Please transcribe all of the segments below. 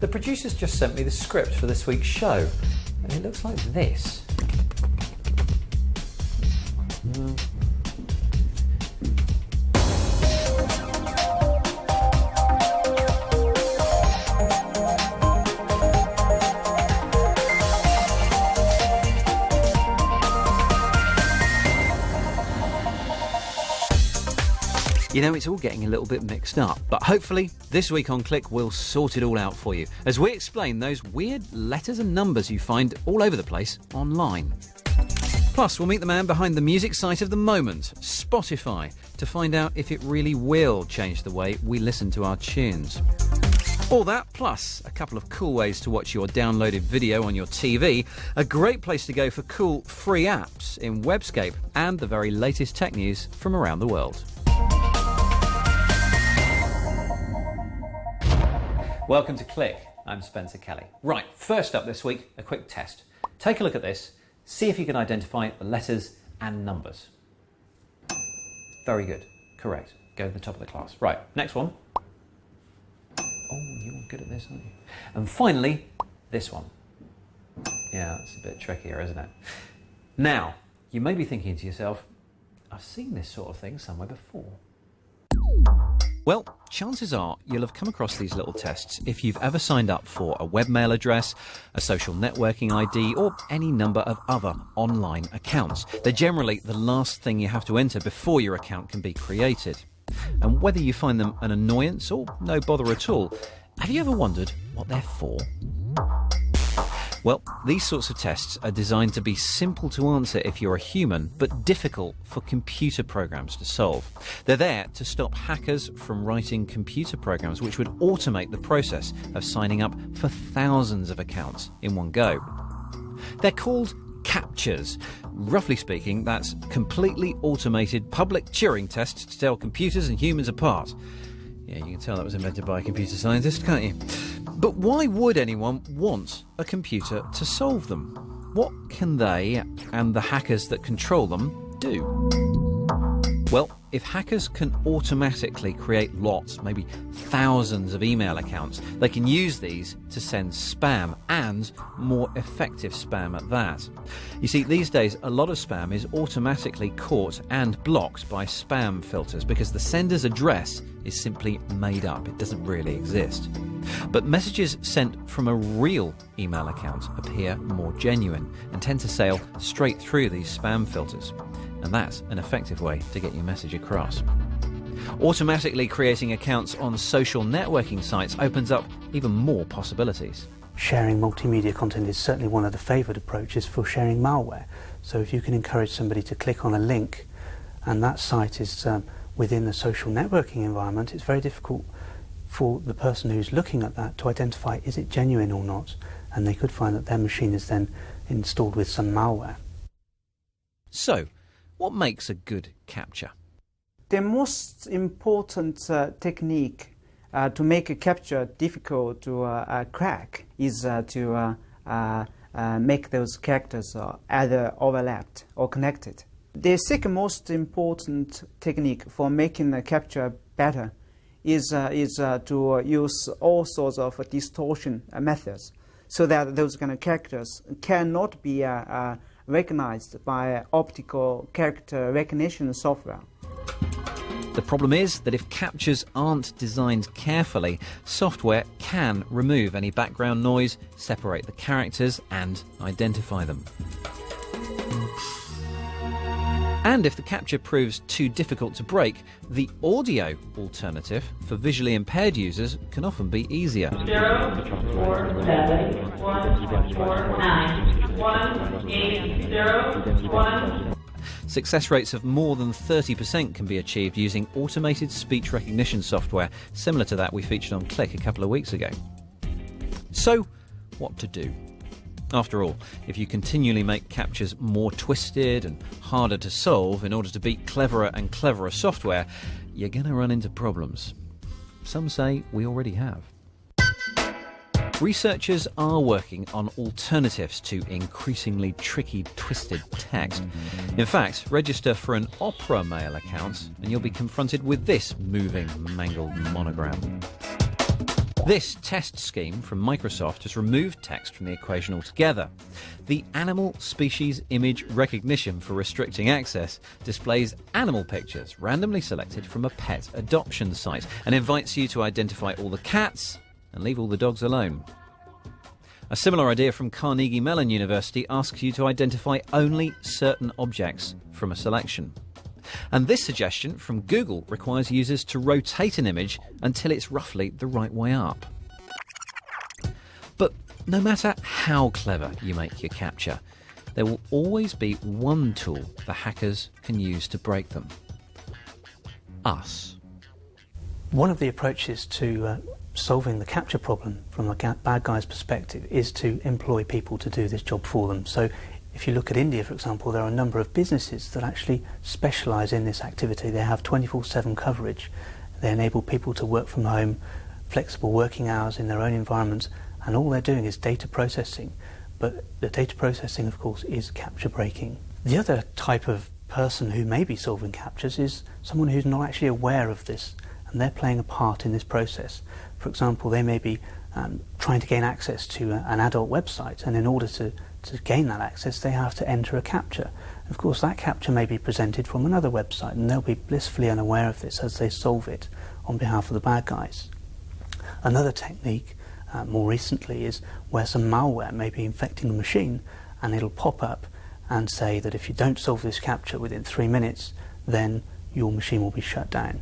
The producers just sent me the script for this week's show, and it looks like this. You know, it's all getting a little bit mixed up, but hopefully this week on Click we'll sort it all out for you as we explain those weird letters and numbers you find all over the place online. Plus, we'll meet the man behind the music site of the moment, Spotify, to find out if it really will change the way we listen to our tunes. All that, plus a couple of cool ways to watch your downloaded video on your TV, a great place to go for cool free apps in Webscape, and the very latest tech news from around the world. Welcome to Click. I'm Spencer Kelly. Right, first up this week, a quick test. Take a look at this, see if you can identify the letters and numbers. Very good, correct. Go to the top of the class. Right, next one. Oh, you're good at this, aren't you? And finally, this one. Yeah, that's a bit trickier, isn't it? Now, you may be thinking to yourself, I've seen this sort of thing somewhere before. Well, chances are you'll have come across these little tests if you've ever signed up for a webmail address, a social networking ID, or any number of other online accounts. They're generally the last thing you have to enter before your account can be created. And whether you find them an annoyance or no bother at all, have you ever wondered what they're for? Well, these sorts of tests are designed to be simple to answer if you're a human, but difficult for computer programs to solve. They're there to stop hackers from writing computer programs which would automate the process of signing up for thousands of accounts in one go. They're called CAPTCHAs. Roughly speaking, that's completely automated public Turing tests to tell computers and humans apart. Yeah, you can tell that was invented by a computer scientist, can't you? But why would anyone want a computer to solve them? What can they, and the hackers that control them, do? Well, if hackers can automatically create lots, maybe thousands of email accounts, they can use these to send spam, and more effective spam at that. You see, these days a lot of spam is automatically caught and blocked by spam filters because the sender's address is simply made up. It doesn't really exist. But messages sent from a real email account appear more genuine and tend to sail straight through these spam filters. And that's an effective way to get your message across. Automatically creating accounts on social networking sites opens up even more possibilities. Sharing multimedia content is certainly one of the favoured approaches for sharing malware. So if you can encourage somebody to click on a link and that site is within the social networking environment, it's very difficult for the person who's looking at that to identify is it genuine or not, and they could find that their machine is then installed with some malware. So, what makes a good CAPTCHA? The most important technique to make a CAPTCHA difficult to crack is to make those characters either overlapped or connected. The second most important technique for making the CAPTCHA better is to use all sorts of distortion methods so that those kind of characters cannot be recognized by optical character recognition software. The problem is that if CAPTCHAs aren't designed carefully, software can remove any background noise, separate the characters, and identify them. And if the CAPTCHA proves too difficult to break, the audio alternative for visually impaired users can often be easier. 047-149-180-1. Success rates of more than 30% can be achieved using automated speech recognition software, similar to that we featured on Click a couple of weeks ago. So, what to do? After all, if you continually make CAPTCHAs more twisted and harder to solve in order to beat cleverer and cleverer software, you're going to run into problems. Some say we already have. Researchers are working on alternatives to increasingly tricky, twisted text. In fact, register for an Opera Mail account and you'll be confronted with this moving, mangled monogram. This test scheme from Microsoft has removed text from the equation altogether. The Animal Species Image Recognition for Restricting Access displays animal pictures randomly selected from a pet adoption site and invites you to identify all the cats and leave all the dogs alone. A similar idea from Carnegie Mellon University asks you to identify only certain objects from a selection. And this suggestion from Google requires users to rotate an image until it's roughly the right way up. But no matter how clever you make your captcha, there will always be one tool the hackers can use to break them. Us. One of the approaches to solving the captcha problem from a bad guy's perspective is to employ people to do this job for them. So if you look at India, for example, there are a number of businesses that actually specialise in this activity. They have 24/7 coverage. They enable people to work from home, flexible working hours in their own environments, and all they're doing is data processing. But the data processing, of course, is captcha breaking. The other type of person who may be solving captchas is someone who's not actually aware of this, and they're playing a part in this process. For example, they may be trying to gain access to an adult website, and in order to gain that access they have to enter a captcha. Of course, that captcha may be presented from another website, and they'll be blissfully unaware of this as they solve it on behalf of the bad guys. Another technique, more recently, is where some malware may be infecting the machine, and it'll pop up and say that if you don't solve this captcha within 3 minutes, then your machine will be shut down.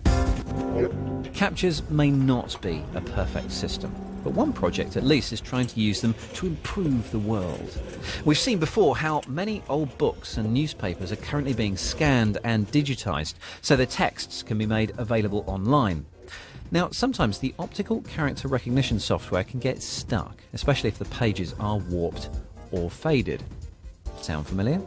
Captchas may not be a perfect system, but one project at least is trying to use them to improve the world. We've seen before how many old books and newspapers are currently being scanned and digitised so their texts can be made available online. Now, sometimes the optical character recognition software can get stuck, especially if the pages are warped or faded. Sound familiar?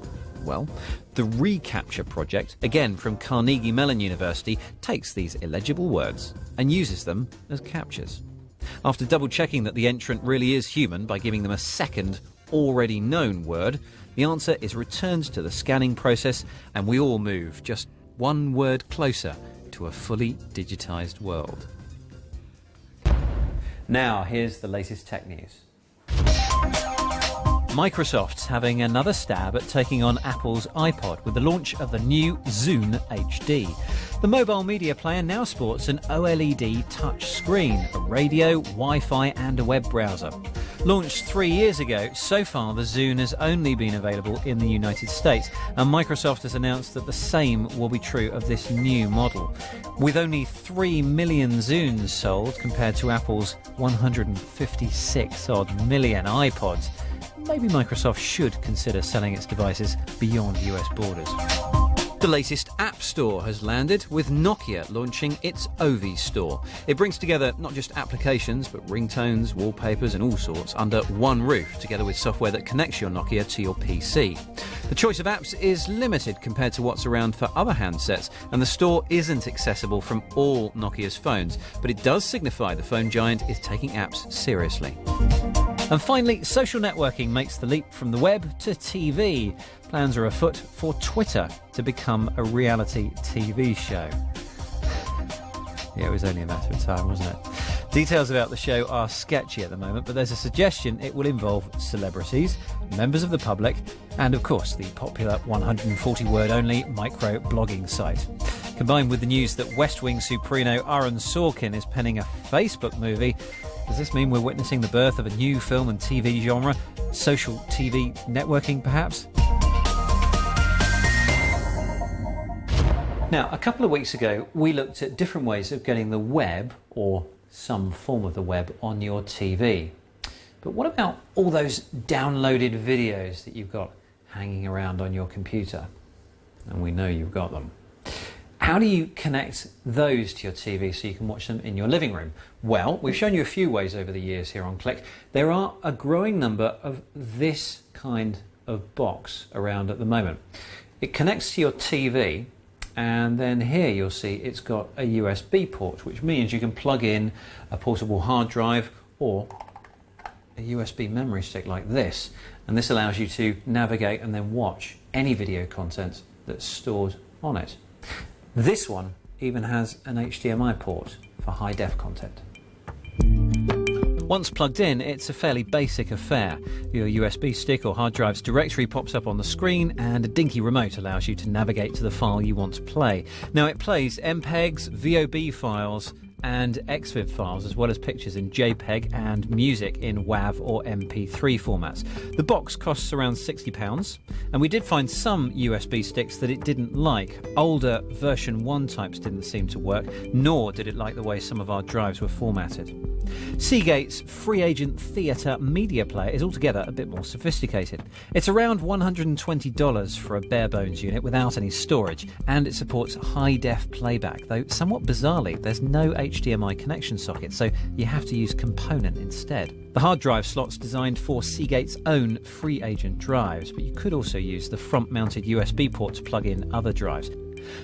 Well, the reCAPTCHA project, again from Carnegie Mellon University, takes these illegible words and uses them as captchas. After double-checking that the entrant really is human by giving them a second, already known word, the answer is returned to the scanning process, and we all move just one word closer to a fully digitised world. Now, here's the latest tech news. Microsoft's having another stab at taking on Apple's iPod with the launch of the new Zune HD. The mobile media player now sports an OLED touch screen, a radio, Wi-Fi and a web browser. Launched 3 years ago, so far the Zune has only been available in the United States, and Microsoft has announced that the same will be true of this new model. With only 3 million Zunes sold compared to Apple's 156-odd million iPods, maybe Microsoft should consider selling its devices beyond US borders. The latest App Store has landed, with Nokia launching its Ovi Store. It brings together not just applications, but ringtones, wallpapers and all sorts under one roof, together with software that connects your Nokia to your PC. The choice of apps is limited compared to what's around for other handsets, and the store isn't accessible from all Nokia's phones, but it does signify the phone giant is taking apps seriously. And finally, social networking makes the leap from the web to TV. Plans are afoot for Twitter to become a reality TV show. Yeah, it was only a matter of time, wasn't it? Details about the show are sketchy at the moment, but there's a suggestion it will involve celebrities, members of the public, and of course the popular 140-word-only micro-blogging site. Combined with the news that West Wing Soprano Aaron Sorkin is penning a Facebook movie, does this mean we're witnessing the birth of a new film and TV genre? Social TV networking, perhaps? Now, a couple of weeks ago, we looked at different ways of getting the web, or some form of the web, on your TV. But what about all those downloaded videos that you've got hanging around on your computer? And we know you've got them. How do you connect those to your TV so you can watch them in your living room? Well, we've shown you a few ways over the years here on Click. There are a growing number of this kind of box around at the moment. It connects to your TV, and then here you'll see it's got a USB port, which means you can plug in a portable hard drive or a USB memory stick like this, and this allows you to navigate and then watch any video content that's stored on it. This one even has an HDMI port for high-def content. Once plugged in, it's a fairly basic affair. Your USB stick or hard drive's directory pops up on the screen, and a dinky remote allows you to navigate to the file you want to play. Now, it plays MPEGs, VOB files and XVIV files, as well as pictures in JPEG and music in WAV or MP3 formats. The box costs around £60, and we did find some USB sticks that it didn't like. Older version 1 types didn't seem to work, nor did it like the way some of our drives were formatted. Seagate's Free Agent Theatre media player is altogether a bit more sophisticated. It's around $120 for a bare-bones unit without any storage, and it supports high-def playback, though somewhat bizarrely there's no HDMI connection socket, so you have to use component instead. The hard drive slot's designed for Seagate's own Free Agent drives, but you could also use the front-mounted USB port to plug in other drives.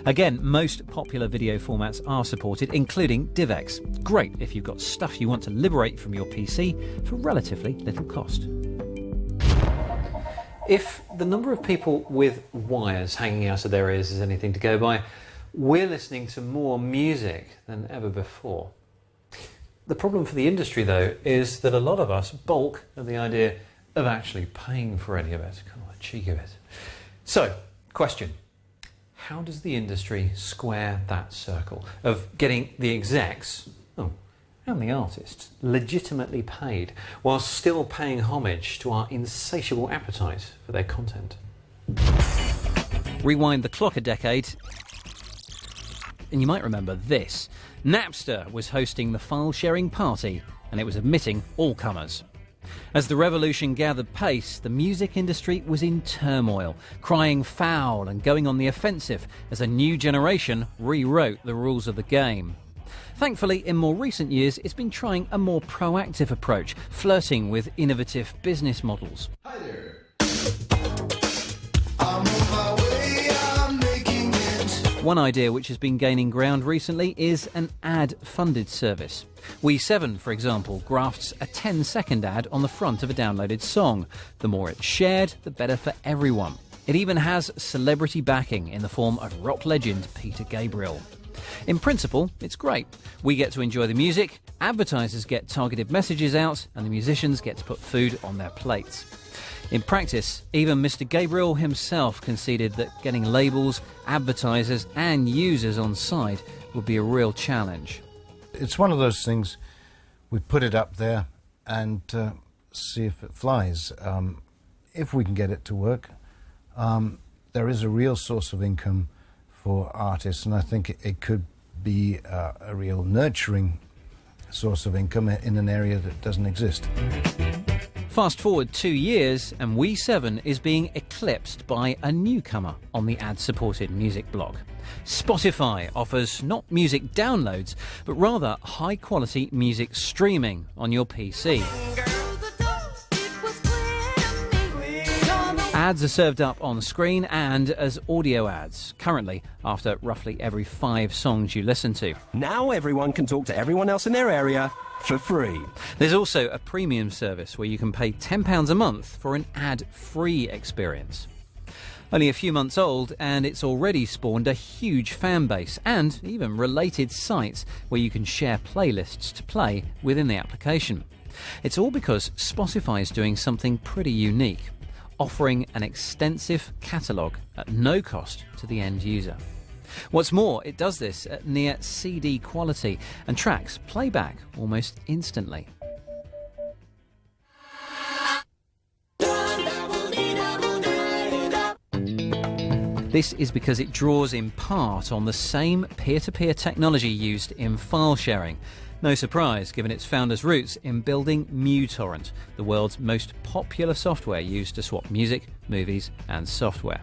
Again, most popular video formats are supported, including DivX. Great if you've got stuff you want to liberate from your PC for relatively little cost. If the number of people with wires hanging out of their ears is anything to go by, we're listening to more music than ever before. The problem for the industry, though, is that a lot of us balk at the idea of actually paying for any of it. Kind of a cheeky bit. So, question. How does the industry square that circle of getting the execs, and the artists, legitimately paid, while still paying homage to our insatiable appetite for their content? Rewind the clock a decade, and you might remember this. Napster was hosting the file-sharing party, and it was admitting all comers. As the revolution gathered pace, the music industry was in turmoil, crying foul and going on the offensive as a new generation rewrote the rules of the game. Thankfully, in more recent years, it's been trying a more proactive approach, flirting with innovative business models. Hi there. I'm on my way, I'm making it. One idea which has been gaining ground recently is an ad-funded service. We7, for example, grafts a 10-second ad on the front of a downloaded song. The more it's shared, the better for everyone. It even has celebrity backing in the form of rock legend Peter Gabriel. In principle, it's great. We get to enjoy the music, advertisers get targeted messages out, and the musicians get to put food on their plates. In practice, even Mr. Gabriel himself conceded that getting labels, advertisers and users on side would be a real challenge. It's one of those things, we put it up there and see if it flies. If we can get it to work, there is a real source of income for artists, and I think it could be a real nurturing source of income in an area that doesn't exist. Fast forward 2 years, and We7 is being eclipsed by a newcomer on the ad-supported music block. Spotify offers not music downloads, but rather high-quality music streaming on your PC. Ads are served up on screen and as audio ads, currently after roughly every 5 songs you listen to. Now everyone can talk to everyone else in their area for free. There's also a premium service where you can pay £10 a month for an ad-free experience. Only a few months old, and it's already spawned a huge fan base and even related sites where you can share playlists to play within the application. It's all because Spotify is doing something pretty unique, offering an extensive catalogue at no cost to the end user. What's more, it does this at near CD quality and tracks playback almost instantly. This is because it draws in part on the same peer-to-peer technology used in file sharing. No surprise, given its founder's roots in building MuTorrent, the world's most popular software used to swap music, movies and software.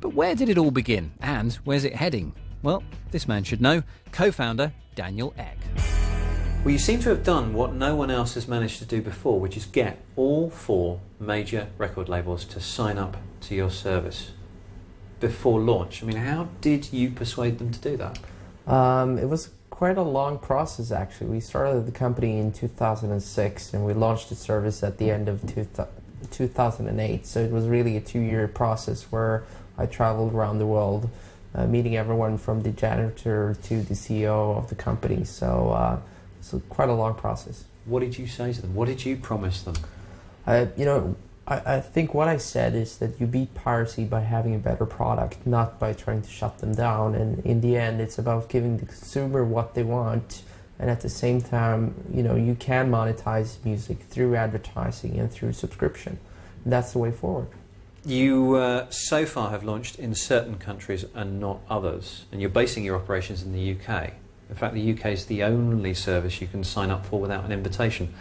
But where did it all begin, and where's it heading? Well, this man should know, co-founder Daniel Ek. Well, you seem to have done what no one else has managed to do before, which is get all 4 major record labels to sign up to your service before launch. I mean, how did you persuade them to do that? It was quite a long process, actually. We started the company in 2006 and we launched the service at the end of 2008. So it was really a 2-year process where I traveled around the world, meeting everyone from the janitor to the CEO of the company. So it's quite a long process. What did you say to them? What did you promise them? I think what I said is that you beat piracy by having a better product, not by trying to shut them down. And in the end, it's about giving the consumer what they want. And at the same time, you can monetize music through advertising and through subscription. That's the way forward. You so far have launched in certain countries and not others, and you're basing your operations in the UK. In fact, the UK is the only service you can sign up for without an invitation.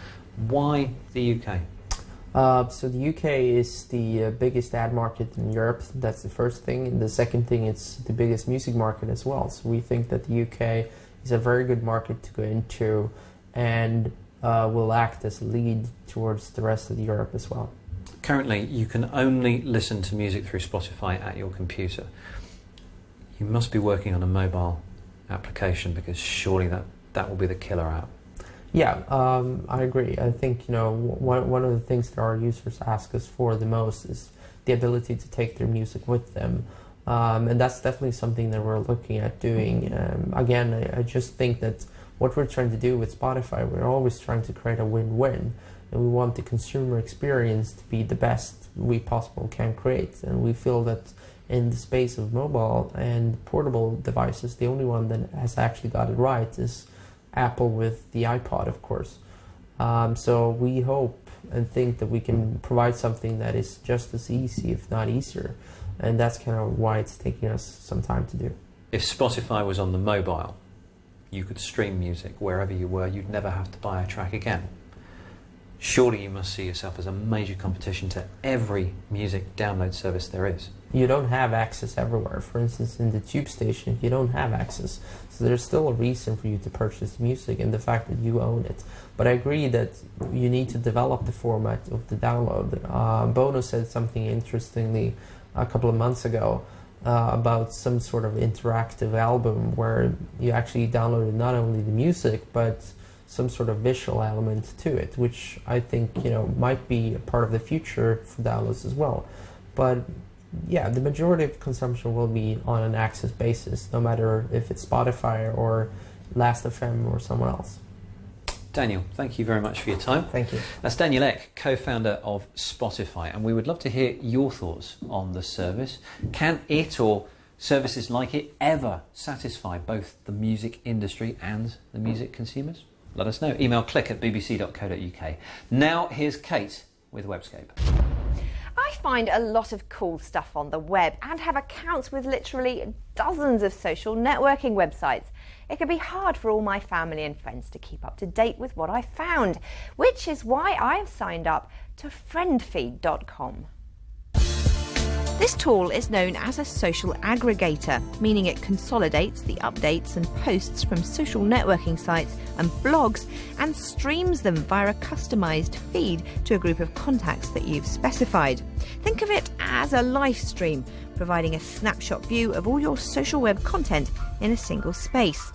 Why the UK? So the UK is the biggest ad market in Europe. That's the first thing. And the second thing, it's the biggest music market as well. So we think that the UK is a very good market to go into and will act as a lead towards the rest of Europe as well. Currently, you can only listen to music through Spotify at your computer. You must be working on a mobile application, because surely that will be the killer app. Yeah, I agree. I think one of the things that our users ask us for the most is the ability to take their music with them, and that's definitely something that we're looking at doing. Again, I just think that what we're trying to do with Spotify, we're always trying to create a win-win, and we want the consumer experience to be the best we possibly can create. And we feel that in the space of mobile and portable devices, the only one that has actually got it right is Apple with the iPod, of course. So we hope and think that we can provide something that is just as easy, if not easier. And that's kind of why it's taking us some time to do. If Spotify was on the mobile, you could stream music wherever you were. You'd never have to buy a track again. Surely you must see yourself as a major competition to every music download service there is. You don't have access everywhere. For instance, in the tube station, you don't have access. So there's still a reason for you to purchase music and the fact that you own it. But I agree that you need to develop the format of the download. Bono said something interestingly a couple of months ago about some sort of interactive album where you actually downloaded not only the music, but some sort of visual element to it, which I think might be a part of the future for downloads as well. But yeah, the majority of consumption will be on an access basis, no matter if it's Spotify or Last.fm or someone else. Daniel, thank you very much for your time. Thank you. That's Daniel Ek, co-founder of Spotify, and we would love to hear your thoughts on the service. Can it or services like it ever satisfy both the music industry and the music consumers? Let us know. Email click@bbc.co.uk. Now here's Kate with Webscape. I find a lot of cool stuff on the web and have accounts with literally dozens of social networking websites. It can be hard for all my family and friends to keep up to date with what I found, which is why I have signed up to friendfeed.com. This tool is known as a social aggregator, meaning it consolidates the updates and posts from social networking sites and blogs and streams them via a customised feed to a group of contacts that you've specified. Think of it as a live stream, providing a snapshot view of all your social web content in a single space.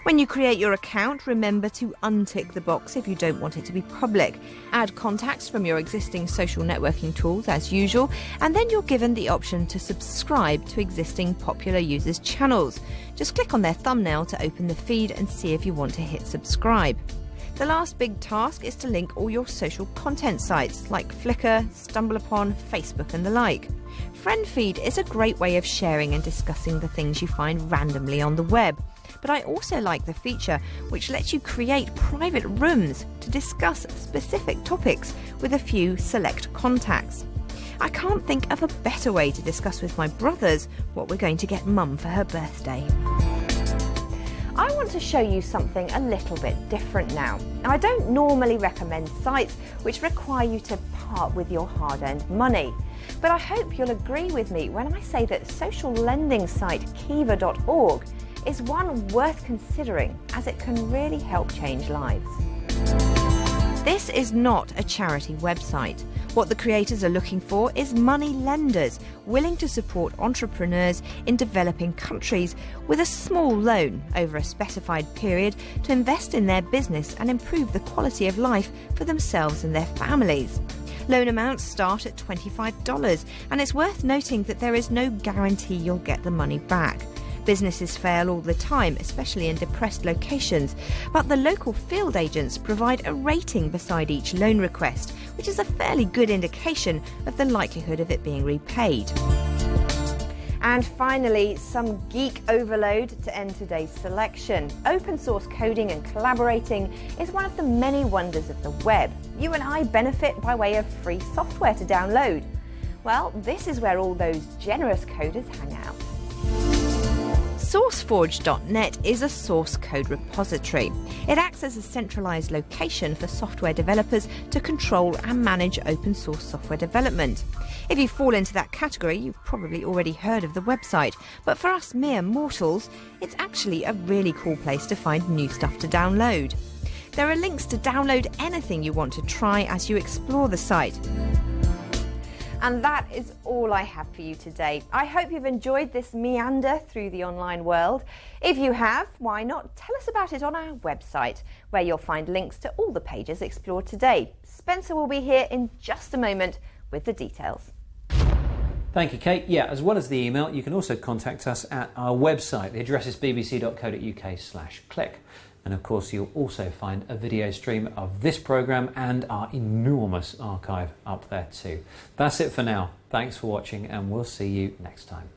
When you create your account, remember to untick the box if you don't want it to be public. Add contacts from your existing social networking tools as usual, and then you're given the option to subscribe to existing popular users' channels. Just click on their thumbnail to open the feed and see if you want to hit subscribe. The last big task is to link all your social content sites like Flickr, StumbleUpon, Facebook and the like. FriendFeed is a great way of sharing and discussing the things you find randomly on the web. But I also like the feature which lets you create private rooms to discuss specific topics with a few select contacts. I can't think of a better way to discuss with my brothers what we're going to get Mum for her birthday. I want to show you something a little bit different now. Now, I don't normally recommend sites which require you to part with your hard-earned money. But I hope you'll agree with me when I say that social lending site Kiva.org is one worth considering, as it can really help change lives. This is not a charity website. What the creators are looking for is money lenders willing to support entrepreneurs in developing countries with a small loan over a specified period to invest in their business and improve the quality of life for themselves and their families. Loan amounts start at $25, and it's worth noting that there is no guarantee you'll get the money back. Businesses fail all the time, especially in depressed locations, but the local field agents provide a rating beside each loan request, which is a fairly good indication of the likelihood of it being repaid. And finally, some geek overload to end today's selection. Open source coding and collaborating is one of the many wonders of the web. You and I benefit by way of free software to download. Well, this is where all those generous coders hang out. SourceForge.net is a source code repository. It acts as a centralised location for software developers to control and manage open source software development. If you fall into that category, you've probably already heard of the website, but for us mere mortals, it's actually a really cool place to find new stuff to download. There are links to download anything you want to try as you explore the site. And that is all I have for you today. I hope you've enjoyed this meander through the online world. If you have, why not tell us about it on our website, where you'll find links to all the pages explored today. Spencer will be here in just a moment with the details. Thank you, Kate. Yeah, as well as the email, you can also contact us at our website. The address is bbc.co.uk/click. And of course, you'll also find a video stream of this programme and our enormous archive up there too. That's it for now. Thanks for watching, and we'll see you next time.